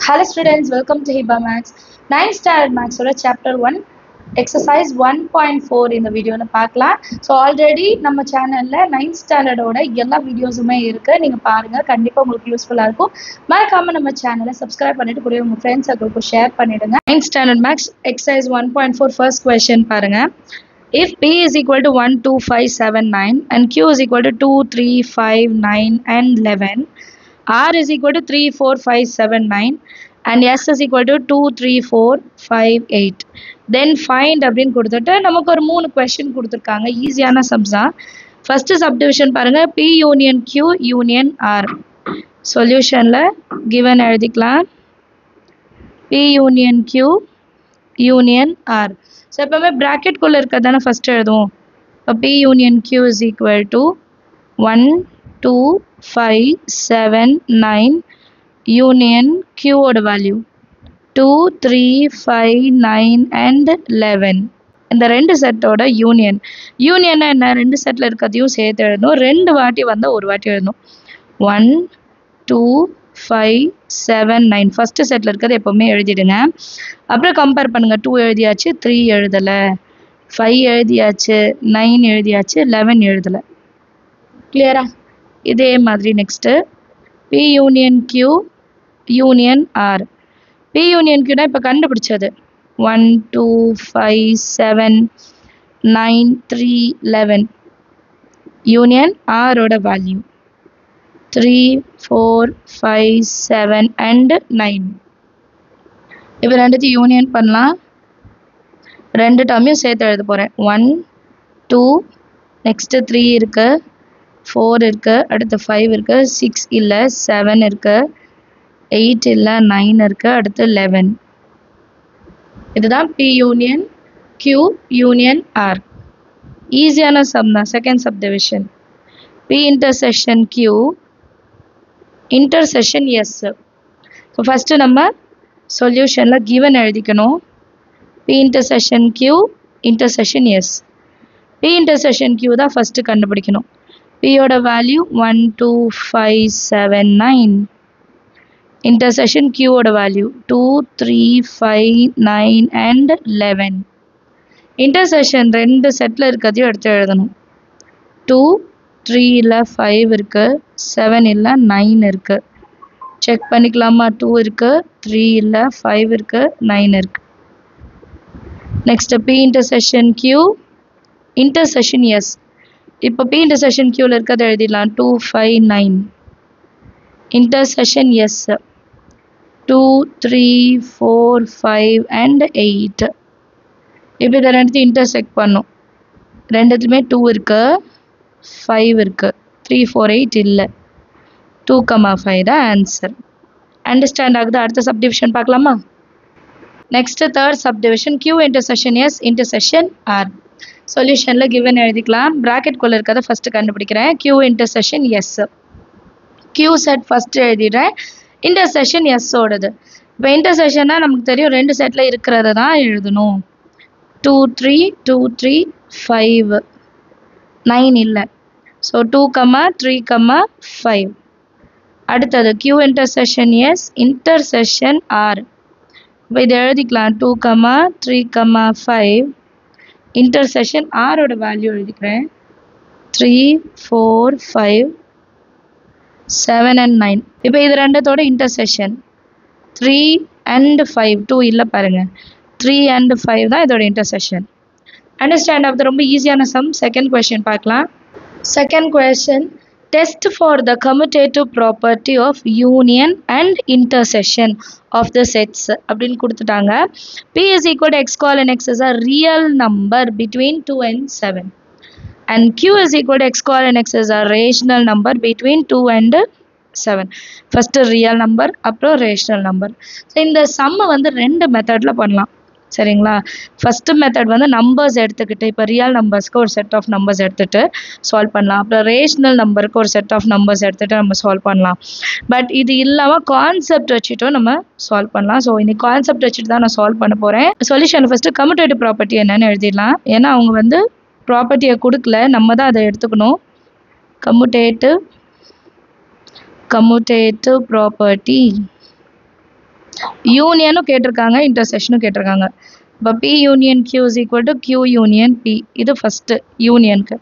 Hello students, welcome to Hiba Max. 9th standard Max oda chapter 1 exercise 1.4 இந்த வீடியோல பார்க்கலாம். So already நம்ம சேனல்ல 9th ஸ்டாண்டர்டோட எல்லா வீடியோஸுமே இருக்கு. நீங்க பாருங்க, கண்டிப்பா உங்களுக்கு யூஸ்ஃபுல்லா இருக்கும். மறக்காம நம்ம சேனலை சப்ஸ்கிரைப் பண்ணிட்டு கூட உங்க ஃப்ரெண்ட்ஸ் சர்க்கிளுக்கு ஷேர் பண்ணிடுங்க. 9th standard Max exercise 1.4 first question பாருங்க. If P is equal to 1, 2, 5, 7, 9 and Q is equal to 2, 3, 5, 9 and 11, R is equal to 3, 4, 5, 7, 9 and S is equal to 2, 3, 4, 5, 8. Then find அப்படின்னு கொடுத்துட்டு நமக்கு ஒரு 3 question கொடுத்துருக்காங்க. ஈஸியான sums தான். First subdivision பாருங்க, P union Q union R. சொல்யூஷன்ல given எழுதிக்கலாம். P union Q union R. So எப்பவுமே ப்ராக்கெட் குள்ள இருக்கிறதான ஃபர்ஸ்ட் எழுதுவோம். P union Q is equal to 1, 2, 5, 7, 9 union Q ஓட value 2, 3, 5, 9 and 11. இந்த ரெண்டு செட்டோட யூனியன். யூனியன்னா என்ன? ரெண்டு செட்டில் இருக்கிறதையும் சேர்த்து எழுதணும். ரெண்டு வாட்டி வந்தால் ஒரு வாட்டி எழுதணும். 1, 2, 5, 7, 9 ஃபஸ்ட்டு செட்டில் இருக்கிறது எப்போவுமே எழுதிடுங்க. அப்புறம் கம்பேர் பண்ணுங்கள். 2 எழுதியாச்சு, 3 எழுதலை, 5 எழுதியாச்சு, 9 எழுதியாச்சு, 11 எழுதலை. கிளியரா? இதே மாதிரி next P union Q union R. P union Qனா இப்போ கண்டுபிடிச்சது 1, 2, 5, 7, 9, 3, 11. யூனியன் R ஓட வேல்யூ 3, 4, 5, 7 and 9. இப்போ ரெண்டுத்தையும் யூனியன் பண்ணலாம். ரெண்டு டேர்மையும் சேர்த்து எழுத போகிறேன். 1, 2, நெக்ஸ்ட்டு 3 இருக்கு, 4 இருக்கு, அடுத்து 5 இருக்கு, 6 இல்லை, 7 இருக்கு, 8 இல்லை, 9 இருக்கு, அடுத்து 11. இதுதான் P union Q union R. ஈஸியான சம் தான். Second subdivision P intersection Q intersection S. So first நம்ம சொல்யூஷனில் கிவன் எழுதிக்கணும். P intersection Q intersection S. P intersection Q தான் ஃபஸ்ட்டு கண்டுபிடிக்கணும். P ஓட வேல்யூ 1, 2, 5, 7, 9. இன்டர்செக்ஷன் Q ஓட வேல்யூ 2, 3, 5, 9 and 11. இன்டர்செக்ஷன் ரெண்டு settle இருக்கிறதையும் எடுத்து எழுதணும். 2, 3 இல்லை, 5 இருக்கு, 7 இல்லை, 9 இருக்கு. செக் பண்ணிக்கலாமா? 2 இருக்கு, 3 இல்லை, 5 இருக்கு, 9 இருக்கு. Next P intersection Q intersection S. இப்போ P இன்டர்செக்ஷன் Qல இருக்கிறத எழுதிடலாம். 2, 5, 9. Intersection S 2, 3, 4, 5 and 8. இப்போ இதை ரெண்டுத்தையும் இன்டர்செக்ட் பண்ணும். ரெண்டுத்துலையுமே 2 இருக்கு, 5 இருக்கு, 3, 4, 8 இல்லை. 2, 5 தான் ஆன்சர். அண்டர்ஸ்டாண்ட் ஆகுது? அடுத்த சப்டிவிஷன் பார்க்கலாமா? Next third subdivision Q intersection S intersection R. சொல்யூஷனில் கிவன் எழுதிக்கலாம். ப்ராக்கெட்குள்ளே இருக்கிறத ஃபஸ்ட்டு கண்டுபிடிக்கிறேன். Q intersection S. Q set first எழுதிடுறேன். இன்டர்செக்ஷன் S ஓடது. இப்போ இன்டர்செக்ஷன்னா நமக்கு தெரியும், ரெண்டு செட்டில் இருக்கிறத தான் எழுதணும். 2, 3, 2, 3, 5, 9 இல்லை. ஸோ 2, 3, 5. அடுத்தது Q intersection S intersection R. இப்போ இதை எழுதிக்கலாம். 2, 3, 5. இன்டர்செக்ஷன் R ஓட வேல்யூ எழுதிக்கிறேன். 3, 4, 5, 7 and 9. இப்போ இது ரெண்டத்தோட இன்டர்செக்ஷன் 3 and 5. 2 இல்லை பாருங்க. 3 and 5 தான் இதோட இன்டர்செக்ஷன். அண்டர்ஸ்டாண்ட் ஆகுது? ரொம்ப ஈஸியான சம். செகண்ட் கொஸ்டின் பார்க்கலாம். Second question, test for the commutative property of union and intersection of the sets அப்படின்னு கொடுத்துட்டாங்க. P is equal to x call and x is a real number between 2 and 7. And Q is equal to x call and x is a rational number between 2 and 7. First real number, அப்புறம் rational number. So இந்த சம்மை வந்து ரெண்டு மெத்தடில் பண்ணலாம். சரிங்களா? First method வந்து numbers எடுத்துக்கிட்டு, இப்போ ரியல் நம்பர்ஸ்க்கு ஒரு செட் ஆஃப் நம்பர்ஸ் எடுத்துகிட்டு சால்வ் பண்ணலாம். அப்புறம் ரேஷனல் நம்பருக்கு ஒரு செட் ஆஃப் நம்பர்ஸ் எடுத்துகிட்டு நம்ம சால்வ் பண்ணலாம். பட் இது இல்லாமல் கான்செப்ட் வச்சுட்டும் நம்ம சால்வ் பண்ணலாம். ஸோ இன்னைக்கு கான்செப்ட் வச்சுட்டு தான் நான் சால்வ் பண்ண போகிறேன். சொல்யூஷன் ஃபஸ்ட்டு கம்யூட்டேட்டிவ் ப்ராப்பர்ட்டி என்னன்னு எழுதிடலாம். ஏன்னா அவங்க வந்து ப்ராப்பர்ட்டியை கொடுக்கல, நம்ம தான் அதை எடுத்துக்கணும். commutative property யூனியனும் கேட்டிருக்காங்க, இன்டர்செக்ஷனும் கேட்டிருக்காங்க. இப்போ P union Q is equal to Q union P. இது ஃபஸ்ட்டு யூனியனுக்கு.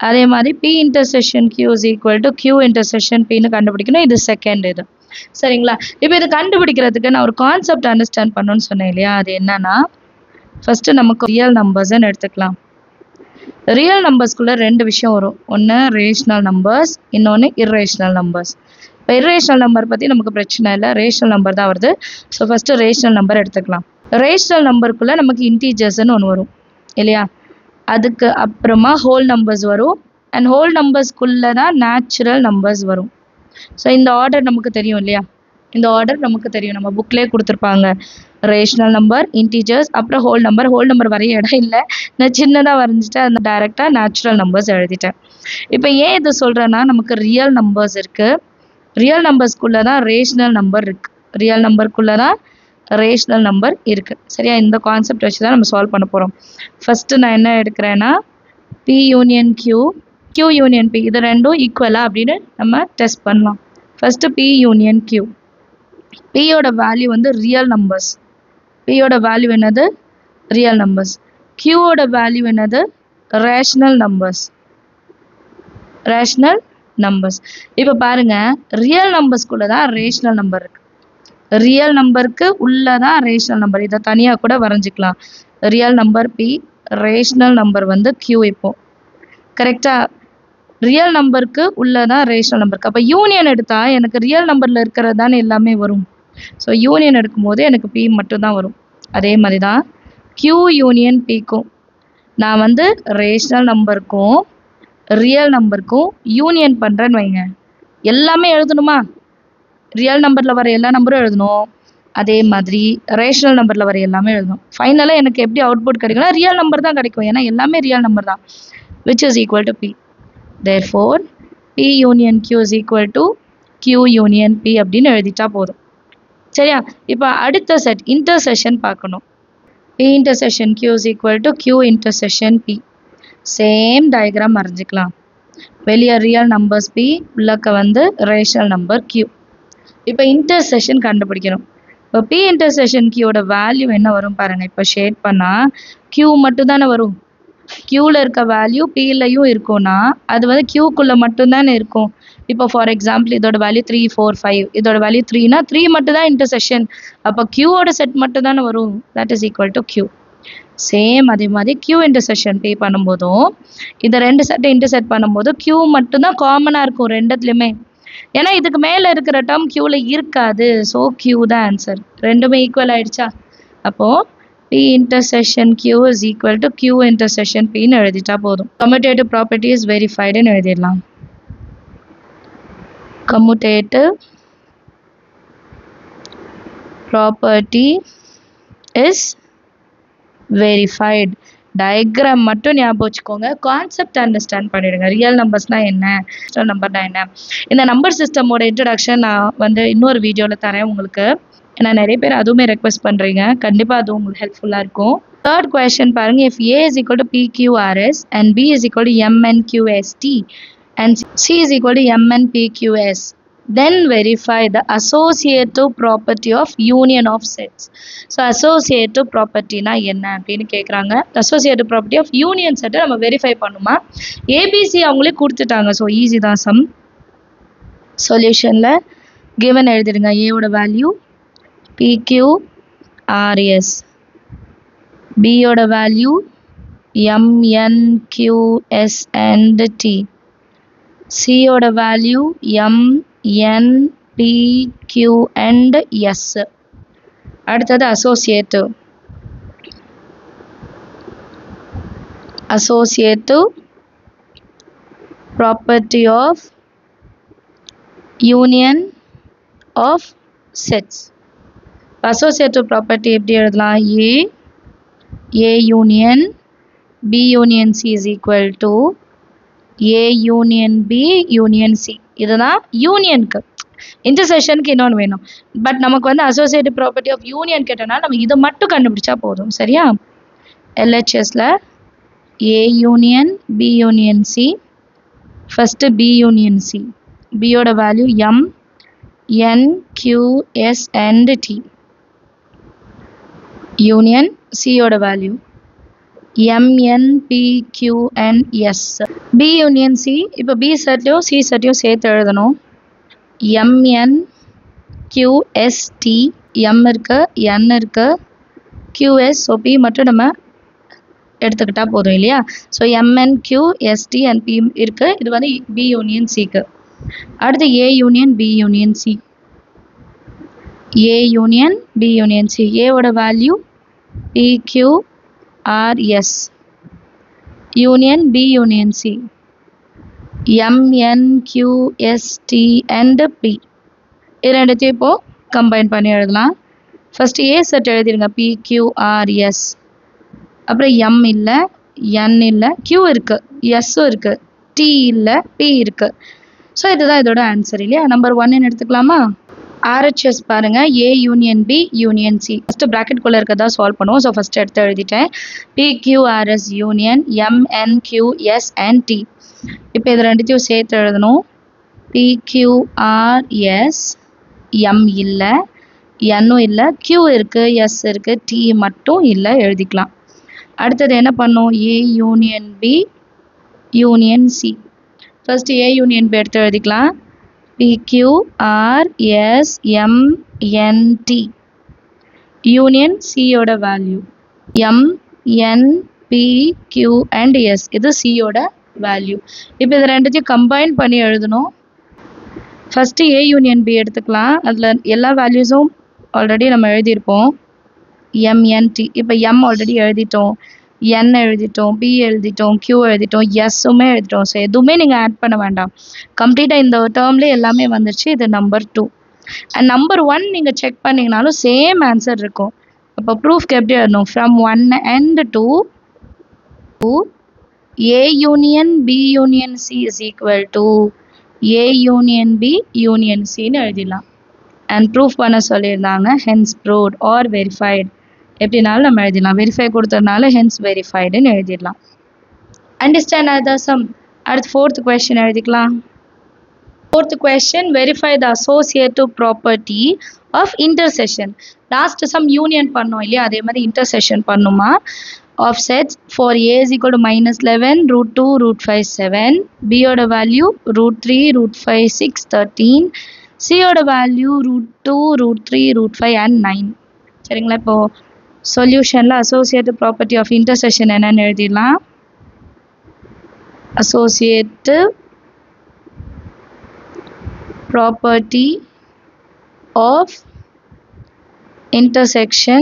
அதே மாதிரி P intersection Q is equal to Q intersection Pன்னு கண்டுபிடிக்கணும். இது செகண்ட் இது. சரிங்களா? இப்போ இது கண்டுபிடிக்கிறதுக்கு நான் ஒரு கான்செப்ட் அண்டர்ஸ்டாண்ட் பண்ணணும்னு சொன்னேன் இல்லையா? அது என்னன்னா, ஃபஸ்ட்டு நமக்கு ரியல் நம்பர்ஸ்ன்னு எடுத்துக்கலாம். ரியல் நம்பர்ஸ்குள்ளே ரெண்டு விஷயம் வரும். ஒன்று ரேஷனல் நம்பர்ஸ், இன்னொன்று இர்ரேஷனல் நம்பர்ஸ். இப்போ இர்ரேஷனல் நம்பர் பற்றி நமக்கு பிரச்சனை இல்லை, ரேஷனல் நம்பர் தான் வருது. ஸோ ஃபஸ்ட்டு ரேஷனல் நம்பர் எடுத்துக்கலாம். ரேஷனல் நம்பருக்குள்ளே நமக்கு இன்டீஜர்ஸ்ன்னு ஒன்று வரும் இல்லையா? அதுக்கு அப்புறமா ஹோல் நம்பர்ஸ் வரும். அண்ட் ஹோல் நம்பர்ஸ்குள்ளே தான் நேச்சுரல் நம்பர்ஸ் வரும். ஸோ இந்த ஆர்டர் நமக்கு தெரியும் இல்லையா? இந்த ஆர்டர் நமக்கு தெரியும், நம்ம புக்லேயே கொடுத்துருப்பாங்க. ரேஷனல் நம்பர், இன்டீஜர்ஸ், அப்புறம் ஹோல் நம்பர். ஹோல் நம்பர் வரைய இடம் இல்லை, நான் சின்னதாக வரைஞ்சிட்டேன், அந்த டைரெக்டாக நேச்சுரல் நம்பர்ஸ் எழுதிட்டேன். இப்போ ஏன் இது சொல்கிறேன்னா, நமக்கு ரியல் நம்பர்ஸ் இருக்குது, ரியல் நம்பர்ஸ்குள்ளே தான் ரேஷனல் நம்பர் இருக்குது, ரியல் நம்பருக்குள்ளே தான் ரேஷனல் நம்பர் இருக்குது. சரியா? இந்த கான்செப்ட் வச்சு தான் நம்ம சால்வ் பண்ண போகிறோம். ஃபஸ்ட்டு நான் என்ன எடுக்கிறேன்னா, P union Q, Q union P, இது ரெண்டும் ஈக்குவலா அப்படின்னு நம்ம டெஸ்ட் பண்ணலாம். First P union Q. Pயோட வேல்யூ வந்து ரியல் நம்பர்ஸ். Pயோட வேல்யூ என்னது? Real numbers. Qயோட வேல்யூ என்னது? Rational numbers. Rational numbers. இப்போ பாருங்க, ரியல் நம்பர்ஸ்குள்ள தான் ரேஷனல் நம்பர் இருக்கு. ரியல் நம்பருக்கு உள்ளதான் ரேஷனல் நம்பர். இதை தனியாக கூட வரைஞ்சிக்கலாம். Real number P, rational number வந்து Q. இப்போ கரெக்டாக ரியல் நம்பருக்கு உள்ளதான் ரேஷனல் நம்பருக்கு. அப்போ யூனியன் எடுத்தால் எனக்கு ரியல் நம்பரில் இருக்கிறது தானே எல்லாமே வரும். ஸோ யூனியன் எடுக்கும்போது எனக்கு P மட்டும்தான் வரும். அதே மாதிரி தான் Q யூனியன் Pக்கும் நான் வந்து ரேஷனல் நம்பருக்கும் ரியல் நம்பருக்கும் யூனியன் பண்ணுறேன்னு வைங்க. எல்லாமே எழுதணுமா? ரியல் நம்பரில் வர எல்லா நம்பரும் எழுதணும், அதே மாதிரி ரேஷனல் நம்பரில் வர எல்லாமே எழுதணும். ஃபைனலாக எனக்கு எப்படி அவுட்புட் கிடைக்கும்னா ரியல் நம்பர் தான் கிடைக்கும், ஏன்னா எல்லாமே ரியல் நம்பர் தான், which is equal to P. Therefore, P union Q is equal to Q union P அப்படின்னு எழுதிட்டா போதும். சரியா? இப்போ அடுத்த செட் இன்டர்செக்ஷன் பார்க்கணும். P intersection Q is equal to Q intersection P. Same diagram வரைஞ்சிக்கலாம். வெளியே ரியல் நம்பர்ஸ் P, உள்ளக்க வந்து ரேஷனல் நம்பர் Q. இப்போ இன்டர்செக்ஷன் கண்டுபிடிக்கணும். இப்போ P இன்டர்செக்ஷன் Qயோட வேல்யூ என்ன வரும் பாருங்கள். இப்போ ஷேட் பண்ணால் Q மட்டும் தானே வரும். Qவில் இருக்க வேல்யூ Pலையும் இருக்கும்னா அது வந்து Qக்குள்ளே மட்டும்தானே இருக்கும். இப்போ ஃபார் எக்ஸாம்பிள் இதோட வேல்யூ 3, 4, 5, இதோட வேல்யூ 3னா 3 மட்டும் தான் இன்டர்செக்ஷன். அப்போ Qவோட செட் மட்டும் தானே வரும். That is equal to Q. Same அதே மாதிரி Q இன்டர்செக்ஷன் P பண்ணும்போதும் இதை ரெண்டு செட்டை இன்டர்செக்ட் பண்ணும்போது Q மட்டும்தான் காமனாக இருக்கும் ரெண்டுத்துலேயுமே. ஏன்னா இதுக்கு மேலே இருக்கிற டேர்ம் Qவில் இருக்காது. ஸோ Q தான் ஆன்சர். ரெண்டுமே ஈக்குவல் ஆயிடுச்சா? அப்போது P intersection Q is equal to Q intersection Pன்னு எழுதிட்டா போதும். Commutative property is verifiedன்னு எழுதிடலாம். Commutative property is verified. Diagram மட்டும் ஞாபகம் வச்சுக்கோங்க, கான்செப்ட் அண்டர்ஸ்டாண்ட் பண்ணிடுங்க. ரியல் நம்பர்ஸ்னால் என்ன, ரேஷனல் நம்பர்னா என்ன. இந்த நம்பர் சிஸ்டமோட இன்ட்ரடக்ஷன் நான் வந்து இன்னொரு வீடியோவில் தரேன் உங்களுக்கு. ஏன்னா நிறைய பேர் அதுவுமே ரெக்வெஸ்ட் பண்ணுறீங்க, கண்டிப்பாக அதுவும் உங்களுக்கு ஹெல்ப்ஃபுல்லாக இருக்கும். தேர்ட் கொஸ்டின் பாருங்கள். If A is equal to PQRS and B is equal to MNQST and C is equal to MNPQS, then verify the associative property of union of sets. So associative propertyனா என்ன அப்படின்னு கேட்குறாங்க. associative property of union செட்டை நம்ம verify பண்ணுமா? ABC அவங்களே கொடுத்துட்டாங்க. So easy தான். Some சொல்யூஷனில் கிவன் எழுதிடுங்க. ஏவோட வேல்யூ PQRS, பியோட வேல்யூ MNQS and T, சியோட வேல்யூ MNPQ and S. அடுத்தது associative property of union of sets. associative property எப்படி எழுதலாம்? A union B union C is equal to A union B union C. இதுதான் யூனியனுக்கு. இன்டர்செக்ஷனுக்கு இன்னொன்று வேணும், but நமக்கு வந்து அசோசியேட்டிவ் ப்ராப்பர்ட்டி ஆஃப் யூனியன் கேட்டோம்னா நம்ம இதை மட்டும் கண்டுபிடிச்சா போதும். சரியா? LHSல A union B union C. First B union C, பியோட value MNQS and T. Union சியோட value MNPQNS. B union C. இப்போ B செட்டையும் C செட்டையும் சேர்த்து எழுதணும். MNQST. M இருக்கு, N இருக்கு, QS. ஸோ P மட்டும் நம்ம எடுத்துக்கிட்டா போதும் இல்லையா? ஸோ MNQST and P இருக்கு. இது வந்து B யூனியன் Cக்கு. அடுத்து A union B union C. A union B union C. A ஓட value PQRS. Union B union C. MNQST and P. இது ரெண்டுத்தையும் இப்போ கம்பைன் பண்ணி எழுதலாம். ஃபர்ஸ்ட் A செட் எழுதிருங்க, PQRS. அப்புறம் M இல்லை, N இல்லை, Q இருக்கு, Sம் இருக்கு, T இல்லை, P இருக்கு. ஸோ இதுதான் இதோட ஆன்சர் இல்லையா? நம்பர் 1 எடுத்துக்கலாமா? RHS பாருங்க, A union B union C. First bracket குள்ள இருக்கதா சால்வ் பண்ணுவோம். ஸோ ஃபர்ஸ்ட் எடுத்து எழுதிட்டேன். PQRS union MNQS and T. இப்போ இது ரெண்டுத்தையும் சேர்த்து எழுதணும். PQRS. M இல்லை, Nனும் இல்லை, Q இருக்கு, S இருக்கு, T மட்டும் இல்லை, எழுதிக்கலாம். அடுத்தது என்ன பண்ணும்? A union B union C. First A union B எடுத்து எழுதிக்கலாம். PQRS MNT. யூனியன் C யோட வேல்யூ MNPQ and S. இது C யோட வேல்யூ. இப்போ இது ரெண்டுத்தையும் கம்பைன் பண்ணி எழுதணும். ஃபர்ஸ்ட் A யூனியன் B எடுத்துக்கலாம். அதில் எல்லா வேல்யூஸும் ஆல்ரெடி நம்ம எழுதியிருப்போம். MNT. இப்போ M ஆல்ரெடி எழுதிட்டோம், N எழுதிட்டோம், B எழுதிட்டோம், Q எழுதிட்டோம், Sமே எழுதிட்டோம். ஸோ எதுவுமே நீங்கள் ஆட் பண்ண வேண்டாம். கம்ப்ளீட்டாக இந்த டேர்ம்லேயே எல்லாமே வந்துருச்சு. இது நம்பர் 2. அண்ட் நம்பர் 1 நீங்கள் செக் பண்ணிங்கனாலும் சேம் ஆன்சர் இருக்கும். அப்போ ப்ரூஃப்க்கு எப்படி எழுதணும்? From 1 and 2 A union B union C is equal to A union B union Cன்னு எழுதிடலாம். அண்ட் ப்ரூஃப் பண்ண சொல்லியிருந்தாங்க. ஹென்ஸ் ப்ரூவ்ட் ஆர் வெரிஃபைடு எப்படினாலும் நம்ம எழுதிடலாம். வெரிஃபை கொடுத்ததுனால ஹென்ஸ் வெரிஃபைடுன்னு எழுதிடலாம். Understand other sum. அடுத்து 4th கொஸ்டின் எழுதிக்கலாம். 4th question, verify the associative property of intersection. Last sum union பண்ணோம் இல்லையா, அதே மாதிரி இன்டர்செக்ஷன் பண்ணுமா? Of sets for A is equal to -11, √2, √5, 7. B யோட வேல்யூ √3, √5, 6, 13. C யோட வேல்யூ √2, √3, √5 and 9. சரிங்களா? இப்போ சொல்யூஷனில் அசோசியேட்டிவ் ப்ராப்பர்ட்டி ஆஃப் இன்டர்செக்ஷன் என்னன்னு எழுதிடலாம். Associative property of intersection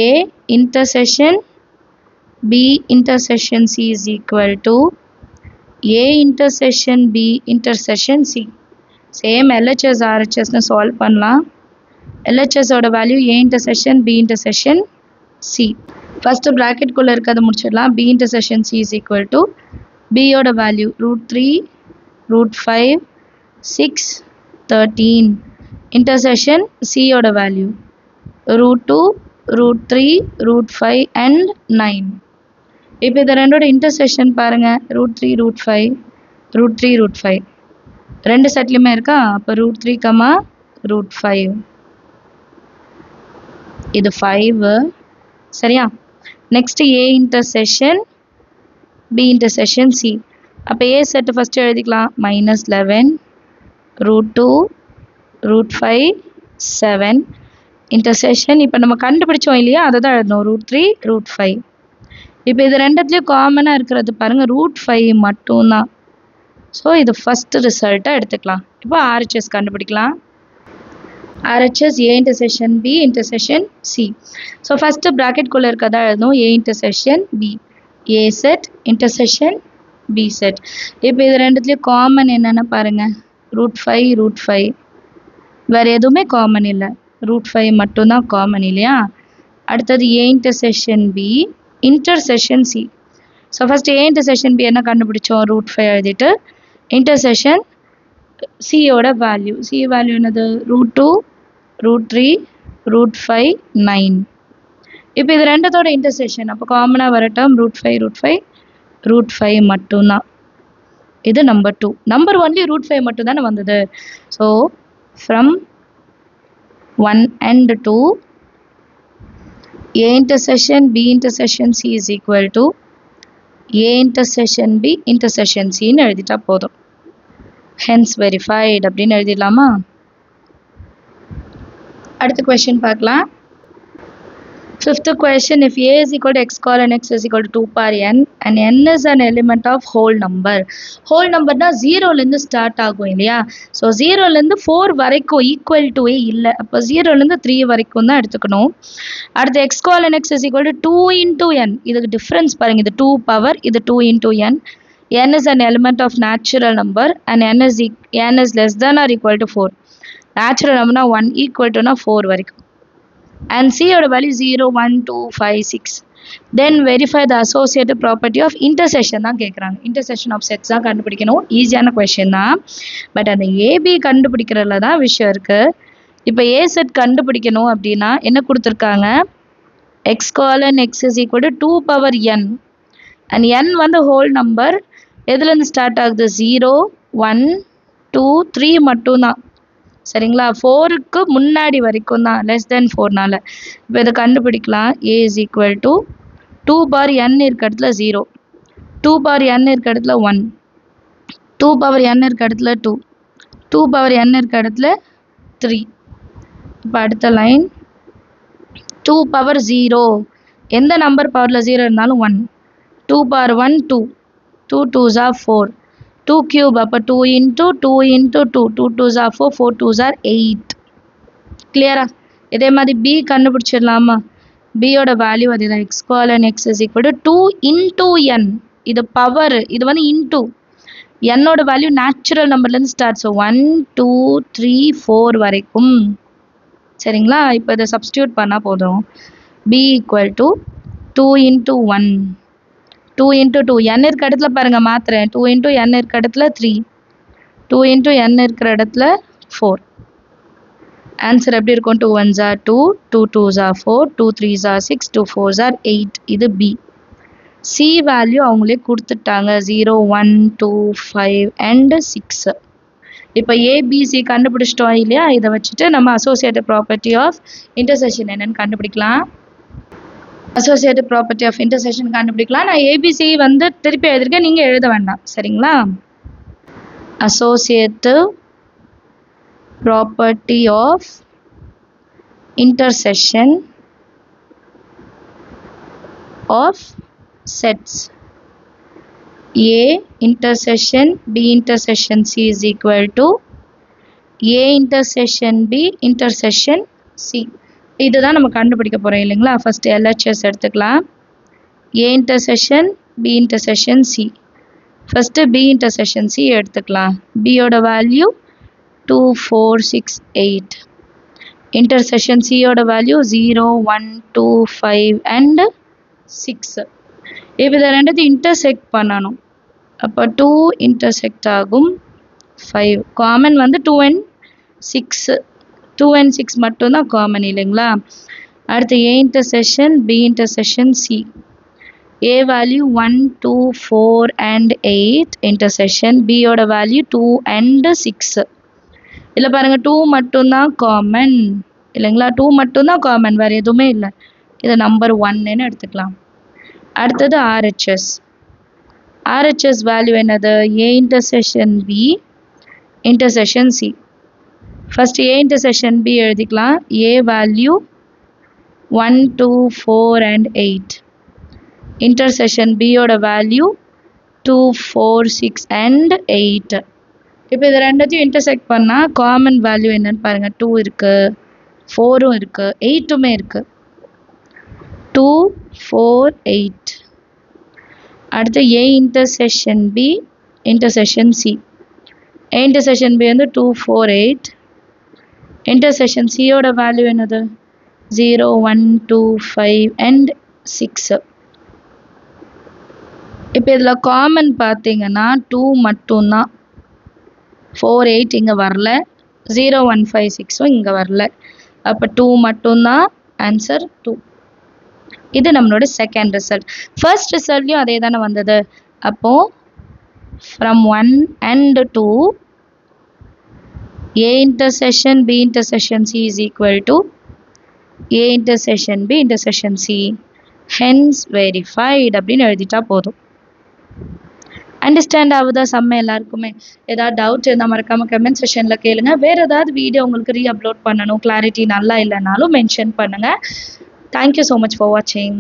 A intersection B intersection C is equal to A intersection B intersection C. Same LHS RHS னு solve பண்ணலாம். LHS ஓட value A intersection B intersection C. First bracket குள்ள இருக்கிறத முடிச்சிடலாம். B intersection C is equal to B யோட value √3, √5, 6, 13. intersection C யோட value √2, √3, √5 and 9. இப்போ இது ரெண்டோட இன்டர்செக்ஷன் பாருங்க. √3, √5, √3, √5 ரெண்டு செட்லையுமே இருக்கா? அப்போ √3, √5 இது 5. சரியா? Next A intersection B intersection C. அப்போ A செட் ஃபர்ஸ்ட் எழுதிக்கலாம். -11, √2, √5, 7. இன்டர்செக்ஷன் இப்போ நம்ம கண்டுபிடிச்சோம் இல்லையா, அதை தான் எழுதணும். √3, √5. இப்போ இது ரெண்டுத்துலேயும் காமனாக இருக்கிறது பாருங்கள், √5 மட்டும்தான். ஸோ இது ஃபஸ்ட்டு ரிசல்ட்டாக எடுத்துக்கலாம். இப்போ RHS கண்டுபிடிக்கலாம். RHS A intersection B intersection C. So first ப்ராக்கெட்குள்ளே இருக்கிறதா எழுதணும். A intersection B. A set intersection B set. இப்போ இது ரெண்டுத்துலேயும் காமன் என்னென்னு பாருங்கள். √5, √5 வேறு எதுவுமே காமன் இல்லை. √5 மட்டும்தான் காமன் இல்லையா? அடுத்தது A intersection B intersection C. So first A intersection B என்ன கண்டுபிடிச்சோம்? √5 எழுதிட்டு இன்டர்செக்ஷன் சியோட வேல்யூ. சி வேல்யூ என்னது? √2, √3, √5, 9. இப்போ இது ரெண்டத்தோட இன்டர்செக்ஷன். அப்போ காமனாக வர டேர்ம் √5, √5 மட்டும்தான். இது நம்பர் 2. நம்பர் 1 √5 மட்டும் தானே வந்தது. So from 1 and 2 A intersection B intersection C is equal to A intersection B intersection C ன்னு எழுதிட்டா போதும். Hence verified அப்படின்னு எழுதிடலாமா? அடுத்த question பார்க்கலாம். Fifth question, if A is equal to x colon x is equal to 2 power n and n is an element of whole number. Whole number na 0 லேந்து start ஆகும் இல்லையா? So 0 லேந்து 4 வரைக்கும் equal to a இல்லை. அப்போ 0 லேந்து 3 வரைக்கும் தான் எடுத்துக்கணும். அடுத்து x colon x is equal to 2 into n. இதுக்கு difference பாருங்க, இது 2 power, இது 2 into n. n is an element of natural number and n is less than or equal to 4. Natural number na 1, equal to na 4 வரைக்கும். And C oda value 0, 1, 2, 5, 6. Then verify the associated property of intersection தான் கேட்குறாங்க. Intersection of sets தான் கண்டுபிடிக்கணும். ஈஸியான question தான். But அந்த AB கண்டுபிடிக்கிறதுல தான் விஷயம் இருக்குது. இப்போ ஏ செட் கண்டுபிடிக்கணும் அப்படின்னா என்ன கொடுத்துருக்காங்க? X colon x is equal to 2 power n. And n வந்து ஹோல் நம்பர். எதுலேருந்து ஸ்டார்ட் ஆகுது? 0, 1, 2, 3 மட்டும்தான். சரிங்களா? 4க்கு முன்னாடி வரைக்கும் தான், லெஸ் தென் 4னால. இப்போ இதை கண்டுபிடிக்கலாம். A is equal to 2 power n இருக்க இடத்துல 0, 2 power n இருக்க இடத்துல 1, 2 power n இருக்க இடத்துல 2, 2 power n இருக்க இடத்துல 3. இப்போ அடுத்த லைன் 2 power 0, எந்த நம்பர் பவரில் 0 இருந்தாலும் 1, 2 power 1 2, 2 2s are 4, 2 cube அப்போ 2 into 2 into 2, 2 2s are 4, 4 2s are 8. கிளியரா? இதே மாதிரி B கண்டுபிடிச்சிடலாமா? B ஓட வேல்யூ அதுதான், x colon x is equal to 2 into n. இது பவர், இது வந்து இன்டூ. n ஓட வேல்யூ நேச்சுரல் நம்பர்லேருந்து ஸ்டார்ட். ஸோ 1, 2, 3, 4 வரைக்கும். சரிங்களா? இப்போ இதை சப்ஸ்டியூட் பண்ணால் போதும். B equal to 2 into 1, 2 into 2, n இருக்க இடத்துல பாருங்க மாத்திரேன். 2 into n இருக்க இடத்துல 3, 2 into n இருக்கிற இடத்துல 4. ஆன்சர் எப்படி இருக்கும்? 2 1s are 2, 2 2s are 4, 2 3s are 6, 2 4s are 8. இது B. C வேல்யூ அவங்களே கொடுத்துட்டாங்க, 0, 1, 2, 5 and 6. இப்போ ABC கண்டுபிடிச்சிட்டோம் இல்லையா? இதை வச்சுட்டு நம்ம அசோசியேட்டட் ப்ராப்பர்ட்டி ஆஃப் இன்டர்செக்ஷன் என்னன்னு கண்டுபிடிக்கலாம். அசோசியேட்டிவ் ப்ராப்பர்ட்டி ஆஃப் இன்டர்செக்ஷன் கண்டுபிடிக்கலாம். நான் ஏபிசி வந்து திருப்பி எழுதிருக்கேன், நீங்கள் எழுத வேண்டாம். சரிங்களா? Associative property of intersection of sets. A intersection B intersection C is equal to A intersection B intersection C. இதுதான் நம்ம கண்டுபிடிக்க போகிறோம் இல்லைங்களா? ஃபர்ஸ்ட் LHS எடுத்துக்கலாம். A intersection B intersection C. First B intersection C எடுத்துக்கலாம். B ஓட value 2 4 6 8. intersection C ஓட value 0 1 2 5 and 6. இப்போ இதை ரெண்டுத்தையும் இன்டர்செக்ட் பண்ணணும். அப்போ 2 இன்டர்செக்ட் ஆகும் 5. காமன் வந்து 2 and 6, 2 and 6 மட்டும்தான் காமன் இல்லைங்களா? அடுத்து A intersection B intersection C. A value 1 2 4 and 8 intersection B ஓட வேல்யூ 2 and 6. இதில் பாருங்க 2 மட்டும்தான் காமன் இல்லைங்களா? 2 மட்டும்தான் காமன், வேறு எதுவுமே இல்லை. இதை நம்பர் 1ன்னு எடுத்துக்கலாம். அடுத்தது RHS. RHS வேல்யூ என்னது? A intersection B intersection C. First A intersection B எழுதிக்கலாம். A value 1 2 4 and 8. intersection B ஓட வேல்யூ 2 4 6 and 8. இப்போ இது ரெண்டத்தையும் இன்டர்செக்ட் பண்ணால் காமன் வேல்யூ என்னன்னு பாருங்கள். 2 இருக்குது, 4ம் இருக்குது, 8மே இருக்குது. 2 4 8. அடுத்து A intersection B intersection C. A intersection B வந்து 2 4 8. intersection C ஓட வேல்யூ என்னது? 0 1 2 5 and 6. இப்போ இதில் காமன் பார்த்தீங்கன்னா 2 மட்டும்தான். 4 8 இங்கே வரல, 0 1 5 6ம் இங்கே வரல. அப்போ 2 மட்டும்தான். ஆன்சர் 2. இது நம்மளோட செகண்ட் ரிசல்ட். ஃபர்ஸ்ட் ரிசல்ட்லையும் அதே தானே வந்தது. அப்போது from 1 and 2 A intersection B intersection C is equal to A intersection B intersection C hence verified அப்படின்னு எழுதிட்டா போதும். அண்டர்ஸ்டாண்ட் ஆகுதா செம்ம எல்லாருக்குமே? ஏதாவது டவுட் இருந்தால் மறக்காமல் கமெண்ட் செஷனில் கேளுங்க. வேறு ஏதாவது வீடியோ உங்களுக்கு ரீஅப்லோட் பண்ணணும், கிளாரிட்டி நல்லா இல்லைனாலும் மென்ஷன் பண்ணுங்கள். தேங்க்யூ ஸோ மச் ஃபார் வாட்சிங்.